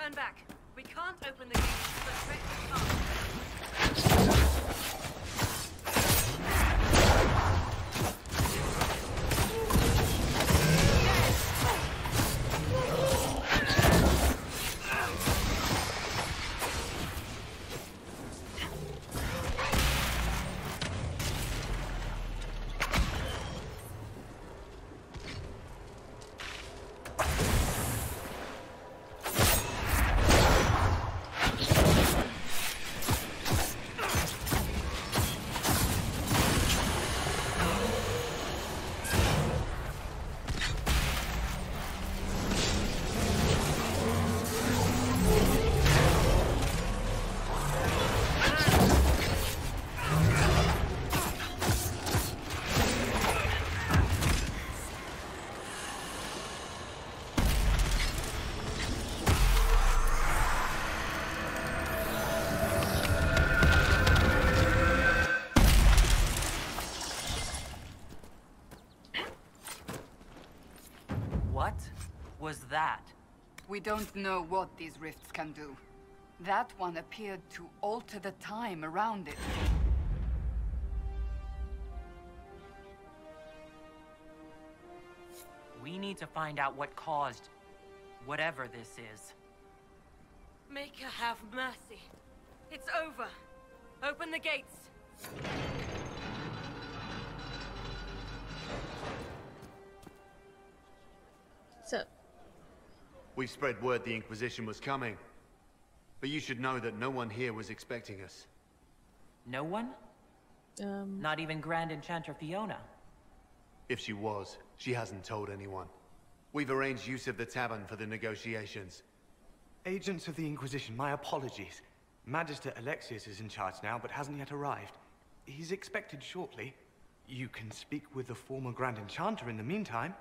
Turn back. We can't open the gates to the threat can't. Was that? We don't know what these rifts can do. That one appeared to alter the time around it. We need to find out what caused whatever this is. Make her have mercy. It's over. Open the gates. So, We've spread word the Inquisition was coming. But you should know that no one here was expecting us. No one? Not even Grand Enchanter Fiona? If she was, she hasn't told anyone. We've arranged use of the tavern for the negotiations. Agents of the Inquisition, my apologies. Magister Alexius is in charge now, but hasn't yet arrived. He's expected shortly. You can speak with the former Grand Enchanter in the meantime.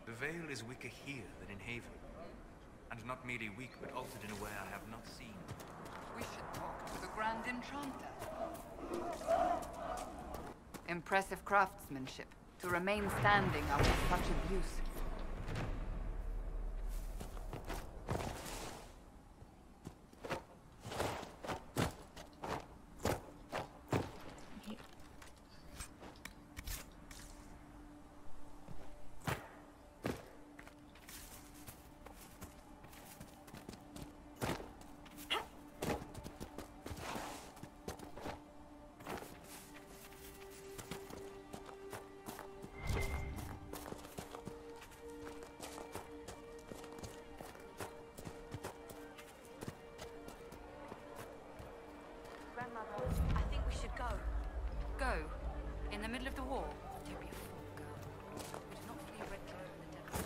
The veil is weaker here than in Haven. And not merely weak, but altered in a way I have not seen. We should talk to the Grand Enchanter. Impressive craftsmanship to remain standing after such abuse. I think we should go. Go. In the middle of the war. Don't be a fool, girl. We did not flee a red drone in the depths.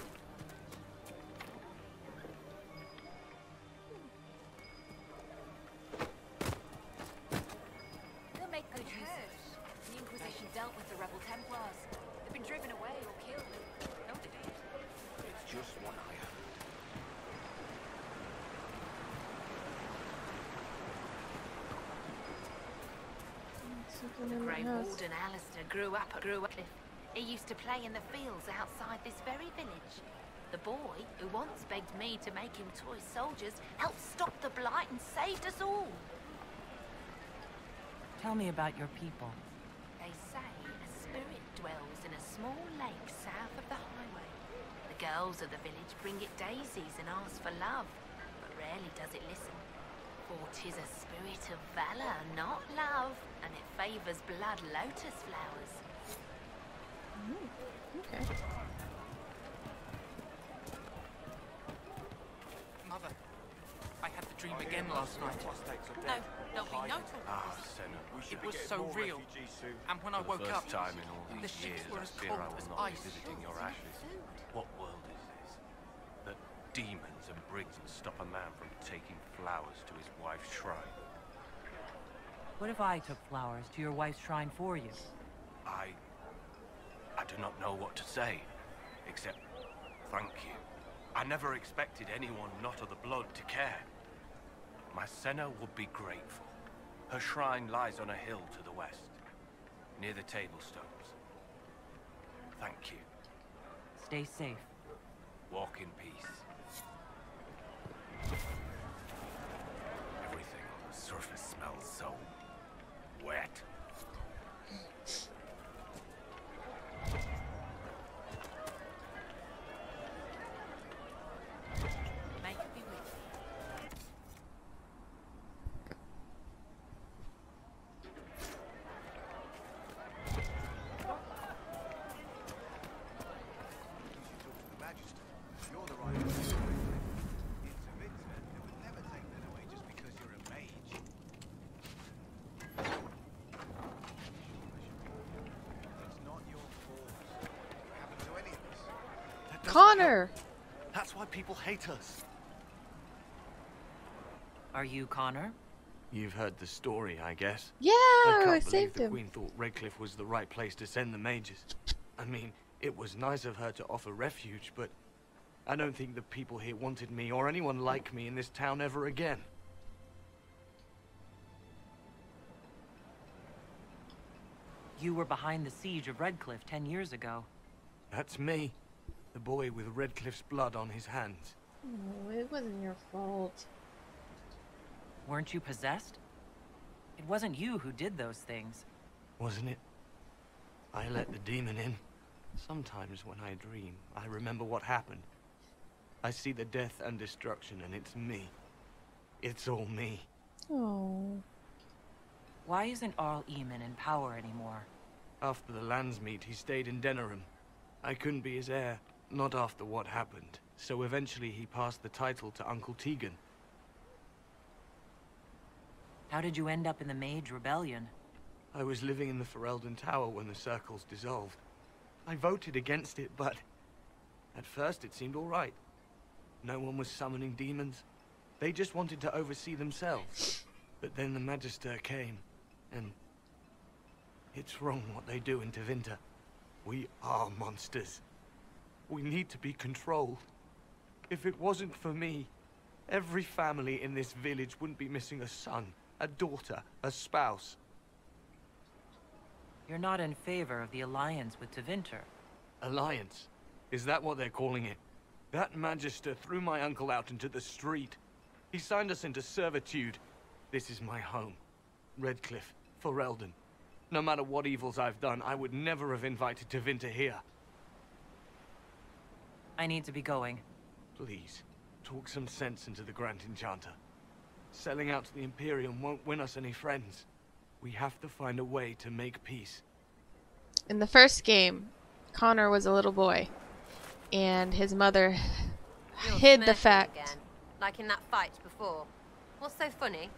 They'll make good use of it. The Inquisition dealt with the rebel Templars. They've been driven away or killed. No, they did. It's just one eye. something in the Grey house. Warden Alistair grew up. He used to play in the fields outside this very village. The boy, who once begged me to make him toy soldiers, helped stop the blight and saved us all. Tell me about your people. They say a spirit dwells in a small lake south of the highway. The girls of the village bring it daisies and ask for love, but rarely does it listen. For 'tis a spirit of valor, not love, and it favors blood lotus flowers. Okay. Mother, I had the dream again last night. No, there'll be no talk. Ah, Senna, it was so real. And when I woke up, the ships were as cold as ice. Visiting your ashes. What world is this? That demons and brigs stop a man from taking flowers to his wife's shrine. What if I took flowers to your wife's shrine for you? I do not know what to say, except thank you. I never expected anyone not of the blood to care. My Senna would be grateful. Her shrine lies on a hill to the west. Near the table stones. Thank you. Stay safe. Walk in peace. Everything on the surface smells so wet. May it be with you. Connor! That's why people hate us. Are you Connor? You've heard the story, I guess. Yeah, I I can't believe saved the him. Queen thought Redcliffe was the right place to send the mages. I mean, it was nice of her to offer refuge, but I don't think the people here wanted me or anyone like me in this town ever again. You were behind the siege of Redcliffe 10 years ago. That's me. The boy with Redcliffe's blood on his hands. Oh, it wasn't your fault. Weren't you possessed? It wasn't you who did those things. Wasn't it? I let the demon in. Sometimes when I dream, I remember what happened. I see the death and destruction, and it's me. It's all me. Oh. Why isn't Arl Eamon in power anymore? After the lands meet, he stayed in Denerim. I couldn't be his heir, not after what happened. So eventually he passed the title to Uncle Tegan. How did you end up in the Mage Rebellion? I was living in the Ferelden Tower when the circles dissolved. I voted against it, but at first it seemed all right. No one was summoning demons. They just wanted to oversee themselves. But then the Magister came, and it's wrong what they do in Tevinter. We are monsters. We need to be controlled. If it wasn't for me, every family in this village wouldn't be missing a son, a daughter, a spouse. You're not in favor of the alliance with Tevinter. Alliance? Is that what they're calling it? That Magister threw my uncle out into the street. He signed us into servitude. This is my home. Redcliffe, Ferelden. No matter what evils I've done, I would never have invited Tevinter here. I need to be going. Please, talk some sense into the Grand Enchanter. Selling out to the Imperium won't win us any friends. We have to find a way to make peace. In the first game, Connor was a little boy, and his mother hid the fact. Again, like in that fight before. What's so funny?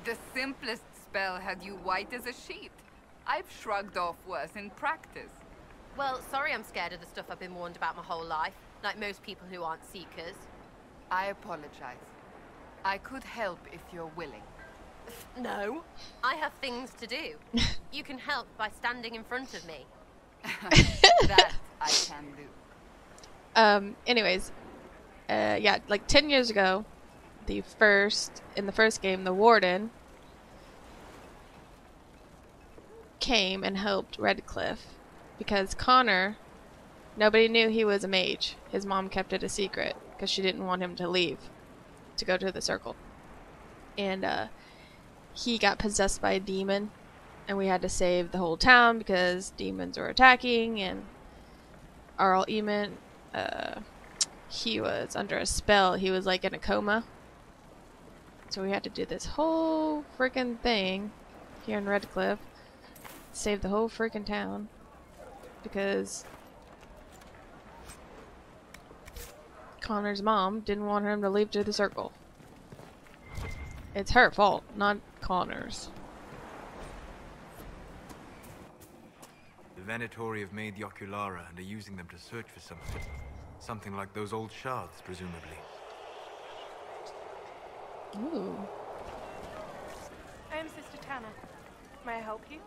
The simplest spell had you white as a sheet. I've shrugged off worse in practice. Well, sorry I'm scared of the stuff I've been warned about my whole life, like most people who aren't seekers. I apologize. I could help if you're willing. No, I have things to do. You can help by standing in front of me. That I can do. Anyways, yeah, like 10 years ago, in the first game, the Warden came and helped Redcliffe because Connor, nobody knew he was a mage. His mom kept it a secret because she didn't want him to leave to go to the circle. And he got possessed by a demon, and we had to save the whole town because demons were attacking, and Arl Eamon, he was under a spell. He was like in a coma. So we had to do this whole freaking thing here in Redcliffe. Save the whole freaking town. Because Connor's mom didn't want him to leave to the circle. It's her fault, not Connor's. The Venatori have made the Oculara and are using them to search for something. Something like those old shards, presumably. Ooh. I am Sister Tanner. May I help you?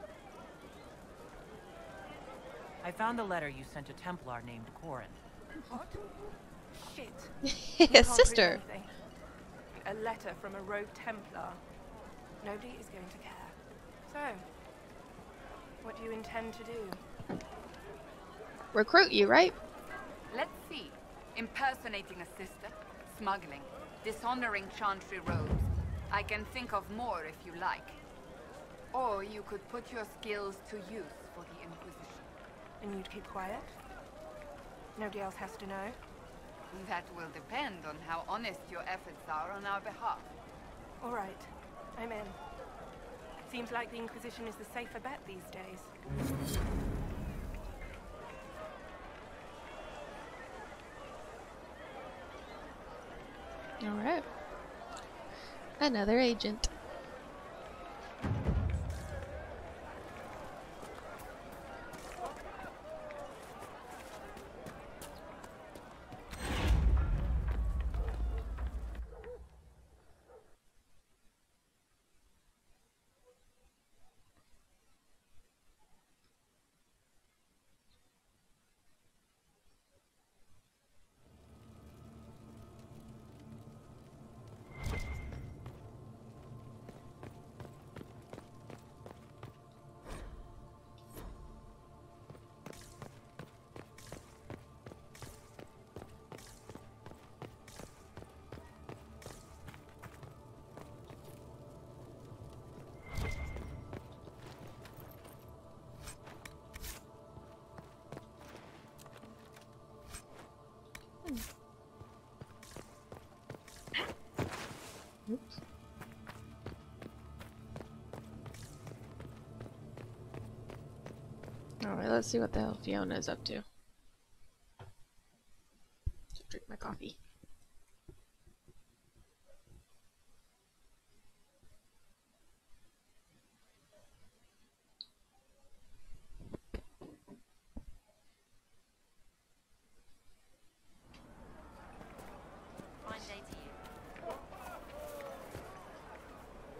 I found a letter you sent a Templar named Corin. What? Shit. Yeah, Can't sister. read anything. A letter from a rogue Templar. Nobody is going to care. So, what do do you intend to do? Recruit you, right? Let's see. Impersonating a sister, smuggling, dishonoring Chantry robes. I can think of more if you like. Or you could put your skills to use for the Inquisition. And you'd keep quiet? Nobody else has to know? That will depend on how honest your efforts are on our behalf. All right, I'm in. Seems like the Inquisition is the safer bet these days. Alright. Another agent. Oops. Alright, let's see what the hell Fiona is up to. Drink my coffee.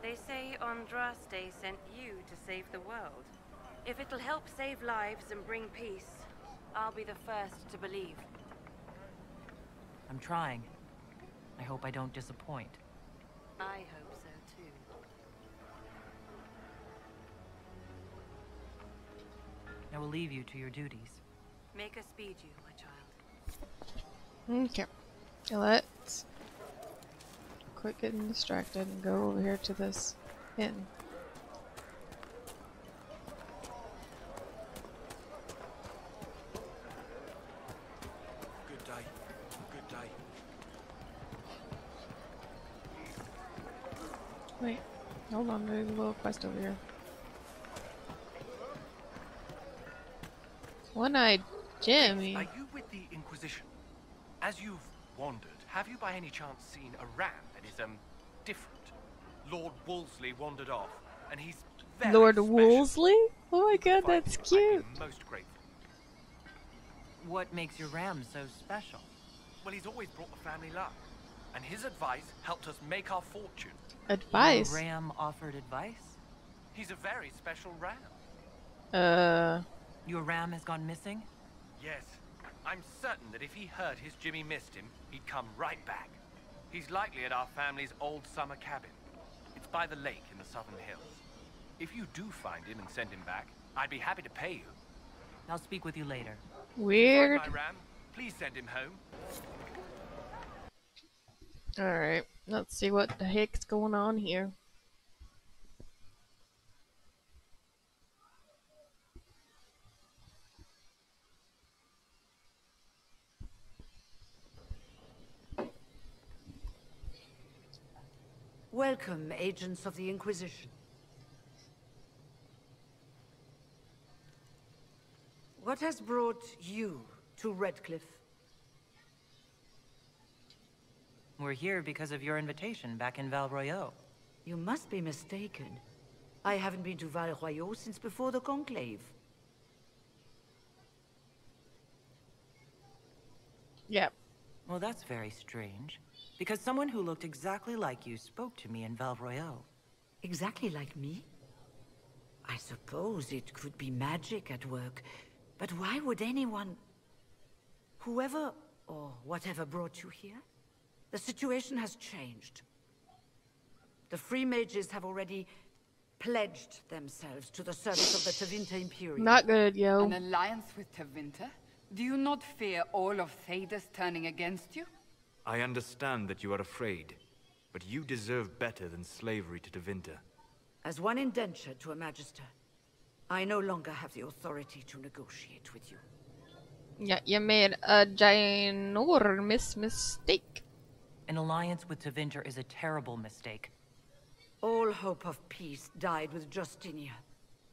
They say Andraste sent you to save the world. If it'll help save lives and bring peace, I'll be the first to believe. I'm trying. I hope I don't disappoint. I hope so too. I will leave you to your duties. Make us speed you, my child. Okay. Let's quit getting distracted and go over here to this inn. Good day. Good day. Wait, hold on, there's a little quest over here. One-eyed Jimmy. Are you with the Inquisition? As you've wandered, have you by any chance seen a ram that is, different? Lord Wolseley wandered off, and he's very Lord special. Wolseley? Oh my If you god, find that's him, I'd cute. be most grateful. What makes your ram so special? Well, he's always brought the family luck, and his advice helped us make our fortune. Advice? Your ram offered advice? He's a very special ram. Your ram has gone missing? Yes. I'm certain that if he heard his Jimmy missed him, he'd come right back. He's likely at our family's old summer cabin. It's by the lake in the southern hills. If you do find him and send him back, I'd be happy to pay you. I'll speak with you later. Weird. Find my ram, please send him home. Alright, let's see what the heck's going on here. Welcome, agents of the Inquisition. What has brought you to Redcliffe? We're here because of your invitation back in Val Royeaux. You must be mistaken. I haven't been to Val Royeaux since before the Conclave. Yep. Well, that's very strange. Because someone who looked exactly like you spoke to me in Val Royeaux. Exactly like me? I suppose it could be magic at work. But why would anyone... Whoever or whatever brought you here? The situation has changed. The free mages have already pledged themselves to the service of the Tevinter Imperium. Not good, yo. An alliance with Tevinter? Do you not fear all of Thedas turning against you? I understand that you are afraid, but you deserve better than slavery to Tevinter. As one indentured to a Magister, I no longer have the authority to negotiate with you. Yeah, you made a ginormous mistake. An alliance with Tevinter is a terrible mistake. All hope of peace died with Justinia.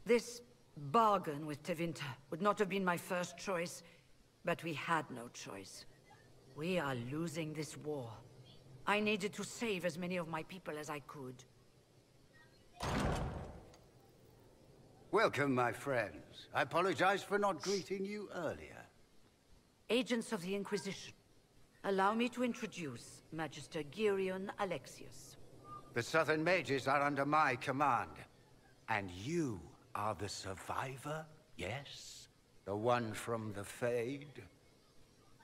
This bargain with Tevinter would not have been my first choice, but we had no choice. We are losing this war. I needed to save as many of my people as I could. Welcome, my friends. I apologize for not greeting you earlier. Agents of the Inquisition, allow me to introduce Magister Girion Alexius. The Southern Mages are under my command. And you are the survivor, yes? The one from the Fade?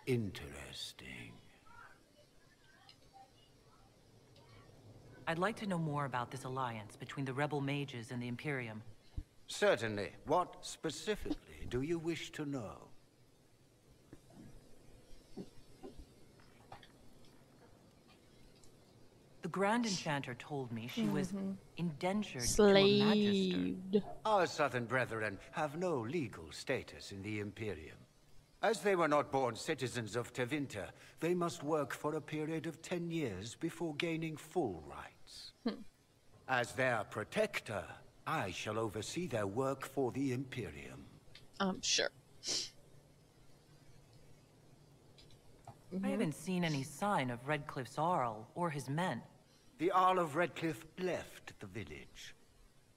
Interesting. I'd like to know more about this alliance between the rebel mages and the Imperium. Certainly. What specifically do you wish to know? The Grand Enchanter told me she was indentured Slaved. to a magister. Our Southern brethren have no legal status in the Imperium. As they were not born citizens of Tevinter, they must work for a period of 10 years before gaining full rights. As their protector, I shall oversee their work for the Imperium. Sure. I haven't seen any sign of Redcliffe's Arl or his men. The Arl of Redcliffe left the village.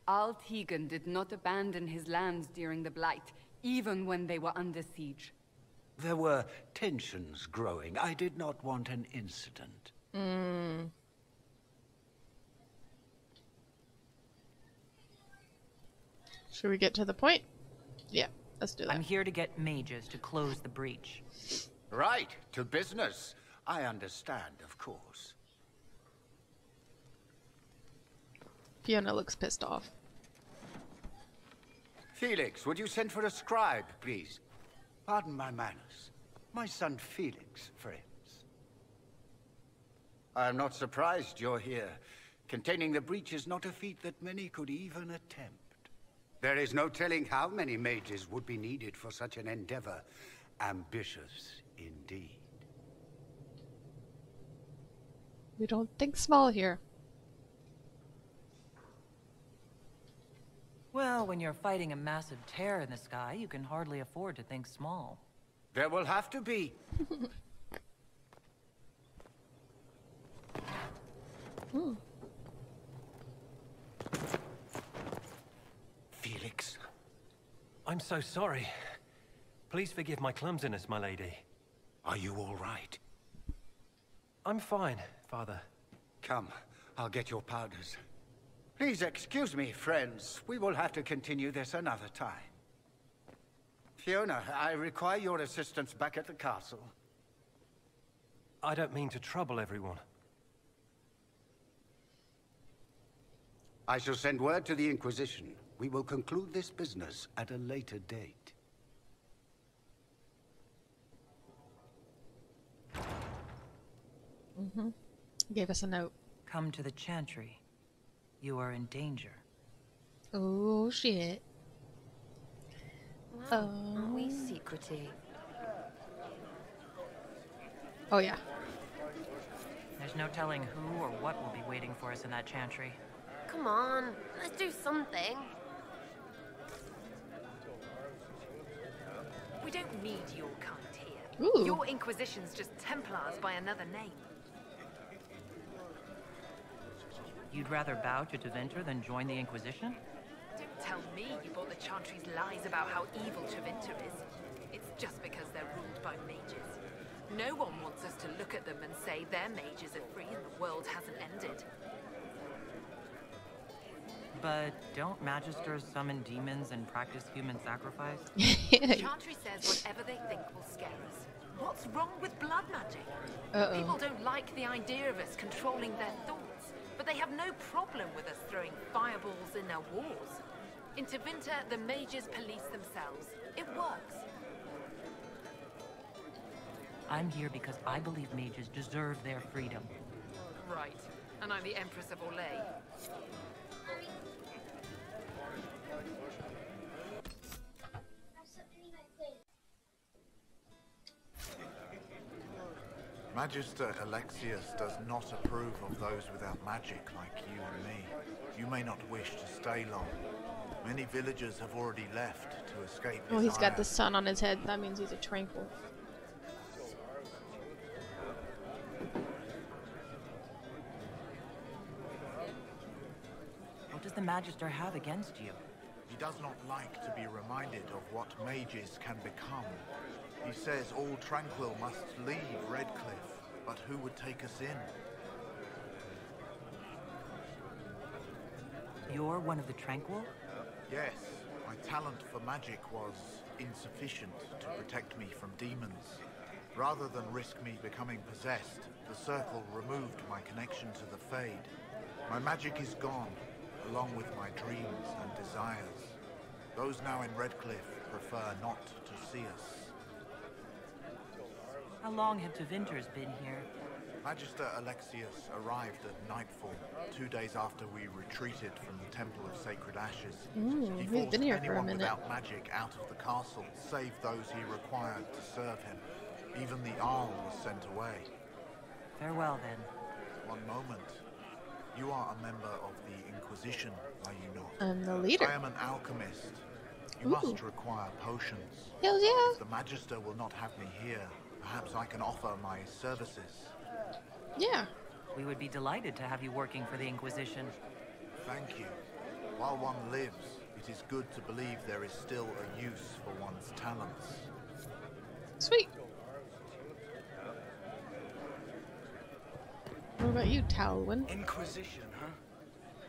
Al Tegan did not abandon his lands during the Blight, even when they were under siege. There were tensions growing. I did not want an incident. Should we get to the point? Yeah, let's do that. I'm here to get mages to close the breach. Right, to business. I understand, of course. Fiona looks pissed off. Felix, would you send for a scribe, please? Pardon my manners. My son Felix, friends. I'm not surprised you're here. Containing the breach is not a feat that many could even attempt. There is no telling how many mages would be needed for such an endeavor. Ambitious indeed. We don't think small here. Well, when you're fighting a massive tear in the sky, you can hardly afford to think small. There will have to be. Felix. I'm so sorry. Please forgive my clumsiness, my lady. Are you all right? I'm fine, Father. Come, I'll get your powders. Please excuse me, friends. We will have to continue this another time. Fiona, I require your assistance back at the castle. I don't mean to trouble everyone. I shall send word to the Inquisition. We will conclude this business at a later date. Gave us a note. Come to the Chantry. You are in danger. Oh, shit. Aren't we secretive? Oh, yeah. There's no telling who or what will be waiting for us in that Chantry. Come on, let's do something. We don't need your kind here. Ooh. Your Inquisition's just Templars by another name. You'd rather bow to Tevinter than join the Inquisition? Don't tell me you bought the Chantry's lies about how evil Tevinter is. It's just because they're ruled by mages. No one wants us to look at them and say their mages are free and the world hasn't ended. But don't magisters summon demons and practice human sacrifice? The Chantry says whatever they think will scare us. What's wrong with blood magic? People don't like the idea of us controlling their thoughts. but they have no problem with us throwing fireballs in their walls. In Tevinter, the mages police themselves. It works. I'm here because I believe mages deserve their freedom. Right. And I'm the Empress of Orlais. Magister Alexius does not approve of those without magic like you and me. You may not wish to stay long. Many villagers have already left to escape his Oh, he's got ire. the sun on his head. That means he's a tranquil. What does the Magister have against you? He does not like to be reminded of what mages can become. He says all Tranquil must leave Redcliffe, but who would take us in? You're one of the Tranquil? Yes, my talent for magic was insufficient to protect me from demons. Rather than risk me becoming possessed, the Circle removed my connection to the Fade. My magic is gone, along with my dreams and desires. Those now in Redcliffe prefer not to see us. How long have Tevinters been here? Magister Alexius arrived at nightfall, 2 days after we retreated from the Temple of Sacred Ashes. He He's forced been here for a anyone minute. without magic out of the castle, save those he required to serve him. Even the Arl was sent away. Farewell, then. One moment. You are a member of the Inquisition, are you not? I'm the leader. I am an alchemist. You Ooh. must require potions. Hells yeah. If the Magister will not have me here, perhaps I can offer my services. Yeah. We would be delighted to have you working for the Inquisition. Thank you. While one lives, it is good to believe there is still a use for one's talents. Sweet. What about you, Talwyn? Inquisition, huh?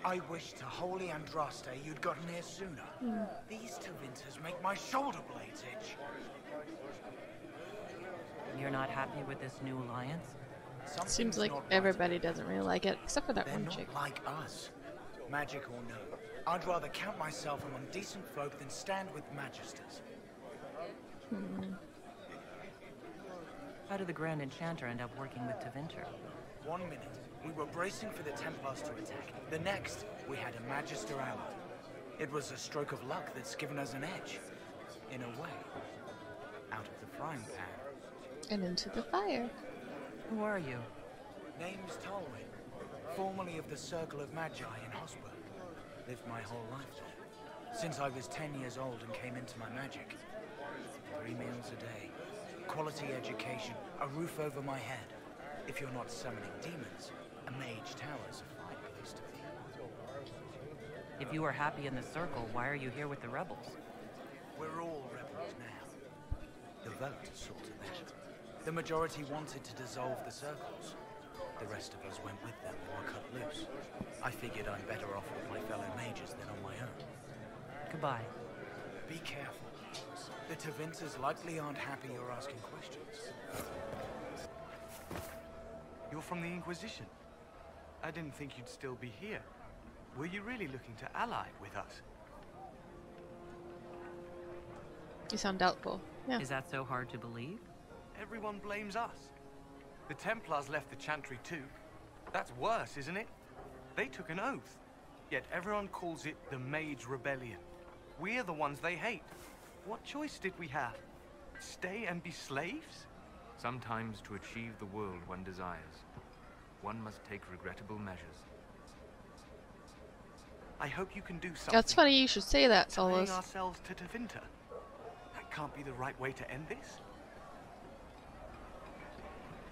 I wish to Holy Andraste you'd gotten here sooner. These Tevinters make my shoulder blades itch. You're not happy with this new alliance? Seems like everybody doesn't really like it, except for that They're one not chick. like us. Magic or no, I'd rather count myself among decent folk than stand with magisters. How did the Grand Enchanter end up working with Tevinter? 1 minute, we were bracing for the Templars to attack. The next, we had a Magister ally. It was a stroke of luck that's given us an edge. In a way. Out of the frying pan. And into the fire. Who are you? Name's Talwyn. Formerly of the Circle of Magi in Hosberg. Lived my whole life there. Since I was 10 years old and came into my magic. 3 meals a day. Quality education. A roof over my head. If you're not summoning demons, a mage tower's a fine place to be. If you are happy in the Circle, why are you here with the rebels? We're all rebels now. The vote sorted that. The majority wanted to dissolve the circles. The rest of us went with them and were cut loose. I figured I'm better off with my fellow mages than on my own. Goodbye. Be careful. The Tevinters likely aren't happy you're asking questions. You're from the Inquisition. I didn't think you'd still be here. Were you really looking to ally with us? You sound doubtful. Yeah. Is that so hard to believe? Everyone blames us. The Templars left the Chantry too. That's worse, isn't it? They took an oath. Yet everyone calls it the Mage Rebellion. We're the ones they hate. What choice did we have? Stay and be slaves? Sometimes to achieve the world one desires, one must take regrettable measures. I hope you can do something. That's funny you should say that, Tying Solus. ourselves to Tevinter. That can't be the right way to end this.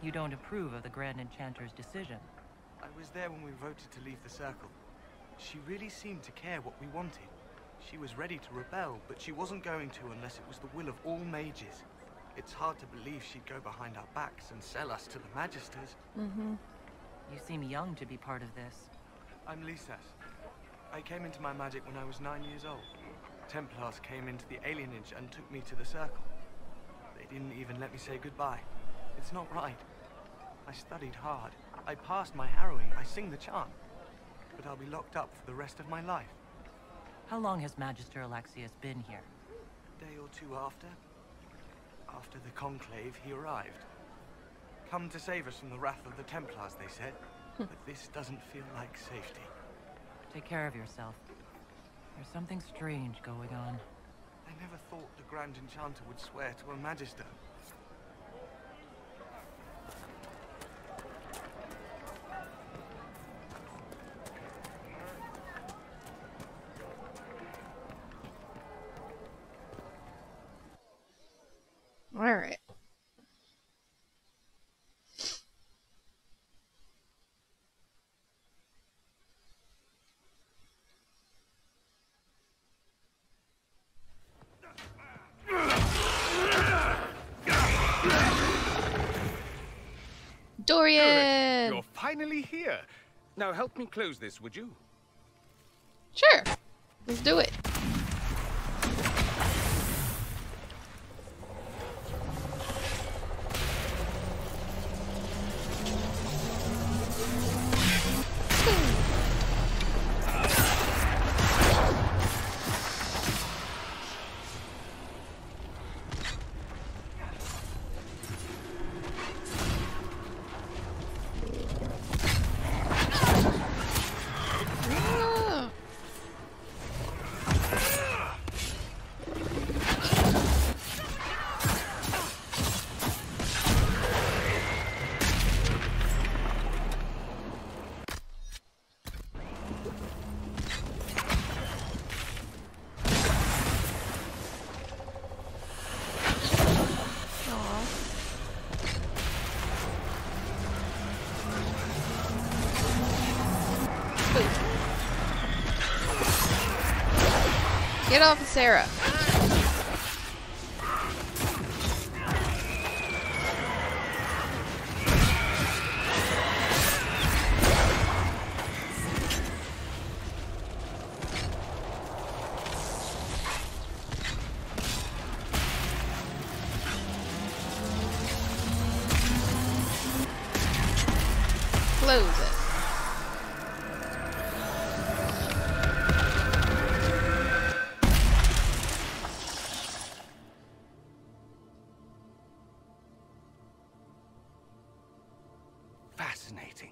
You don't approve of the Grand Enchanter's decision. I was there when we voted to leave the Circle. She really seemed to care what we wanted. She was ready to rebel, but she wasn't going to unless it was the will of all mages. It's hard to believe she'd go behind our backs and sell us to the Magisters. You seem young to be part of this. I'm Lisas. I came into my magic when I was 9 years old. Templars came into the alienage and took me to the Circle. They didn't even let me say goodbye. It's not right. I studied hard. I passed my harrowing. I sing the charm. but I'll be locked up for the rest of my life. How long has Magister Alexius been here? A day or two after. After the Conclave, he arrived. Come to save us from the wrath of the Templars, they said. But this doesn't feel like safety. Take care of yourself. There's something strange going on. I never thought the Grand Enchanter would swear to a Magister. All right. Dorian! Good. You're finally here. Now help me close this, would you? Sure. Let's do it. Get off of Sarah. Close it. Fascinating.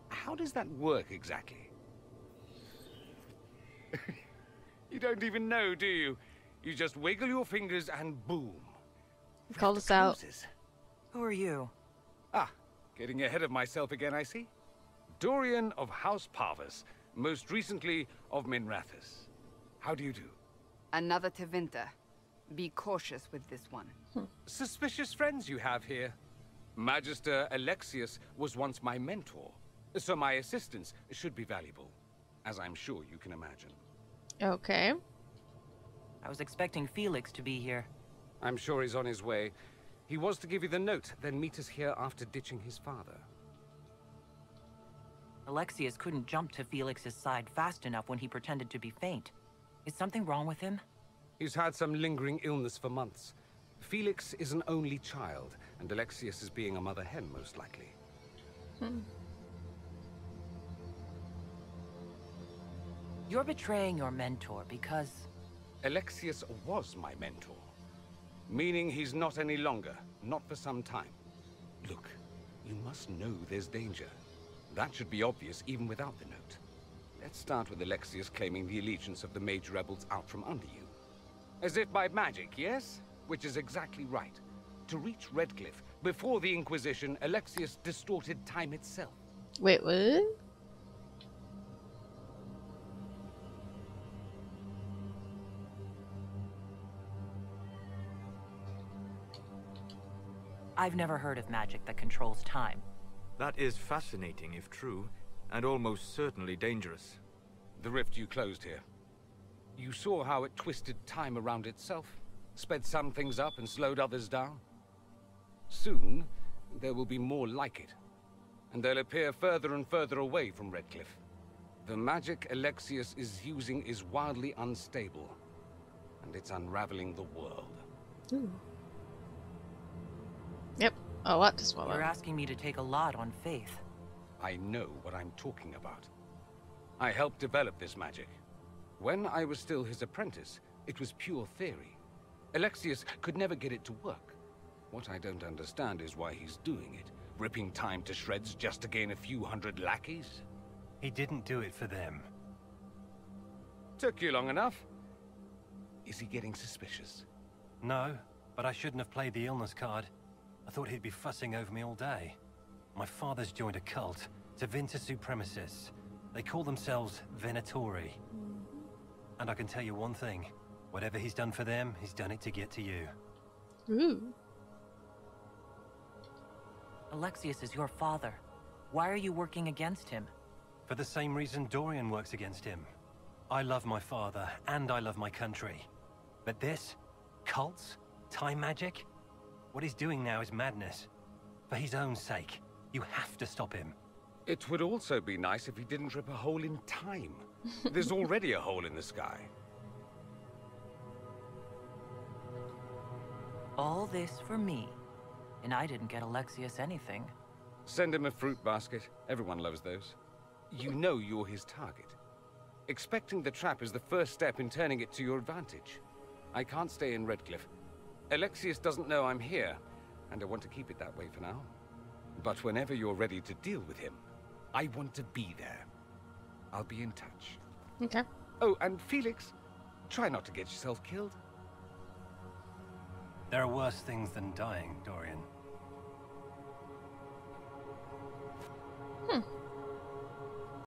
How does that work exactly? You don't even know, do you? You just wiggle your fingers and boom. Call us out. Closes. Who are you? Ah, getting ahead of myself again, I see. Dorian of House Parvus, most recently of Minrathous. How do you do? Another Tevinter. Be cautious with this one. Suspicious friends you have here. Magister Alexius was once my mentor, so my assistance should be valuable, as I'm sure you can imagine. Okay. I was expecting Felix to be here. I'm sure he's on his way. He was to give you the note, then meet us here after ditching his father. Alexius couldn't jump to Felix's side fast enough when he pretended to be faint. Is something wrong with him? He's had some lingering illness for months. Felix is an only child, and Alexius is being a mother hen, most likely. You're betraying your mentor because... Alexius was my mentor. Meaning he's not any longer, not for some time. Look, you must know there's danger. That should be obvious even without the note. Let's start with Alexius claiming the allegiance of the mage rebels out from under you. As if by magic, yes? Which is exactly right. To reach Redcliffe, before the Inquisition, Alexius distorted time itself. Wait, what? I've never heard of magic that controls time. That is fascinating if true, and almost certainly dangerous. The rift you closed here. You saw how it twisted time around itself, sped some things up and slowed others down. Soon, there will be more like it, and they'll appear further and further away from Redcliffe. The magic Alexius is using is wildly unstable, and it's unraveling the world. Ooh. Yep, a lot to swallow. You're asking me to take a lot on faith. I know what I'm talking about. I helped develop this magic. When I was still his apprentice, it was pure theory. Alexius could never get it to work. What I don't understand is why he's doing it, ripping time to shreds just to gain a few hundred lackeys. He didn't do it for them. Took you long enough. Is he getting suspicious? No, but I shouldn't have played the illness card. I thought he'd be fussing over me all day. My father's joined a cult, Tevinter Supremacists. They call themselves Venatori. And I can tell you one thing. Whatever he's done for them, he's done it to get to you. Ooh. Alexius is your father. Why are you working against him? For the same reason Dorian works against him. I love my father, and I love my country. But this? Cults? Time magic? What he's doing now is madness. For his own sake, you have to stop him. It would also be nice if he didn't rip a hole in time. There's already a hole in the sky. All this for me. And I didn't get Alexius anything. Send him a fruit basket. Everyone loves those. You know you're his target. Expecting the trap is the first step in turning it to your advantage. I can't stay in Redcliffe. Alexius doesn't know I'm here, and I want to keep it that way for now. But whenever you're ready to deal with him, I want to be there. I'll be in touch. Okay. Oh, and Felix, try not to get yourself killed. There are worse things than dying, Dorian.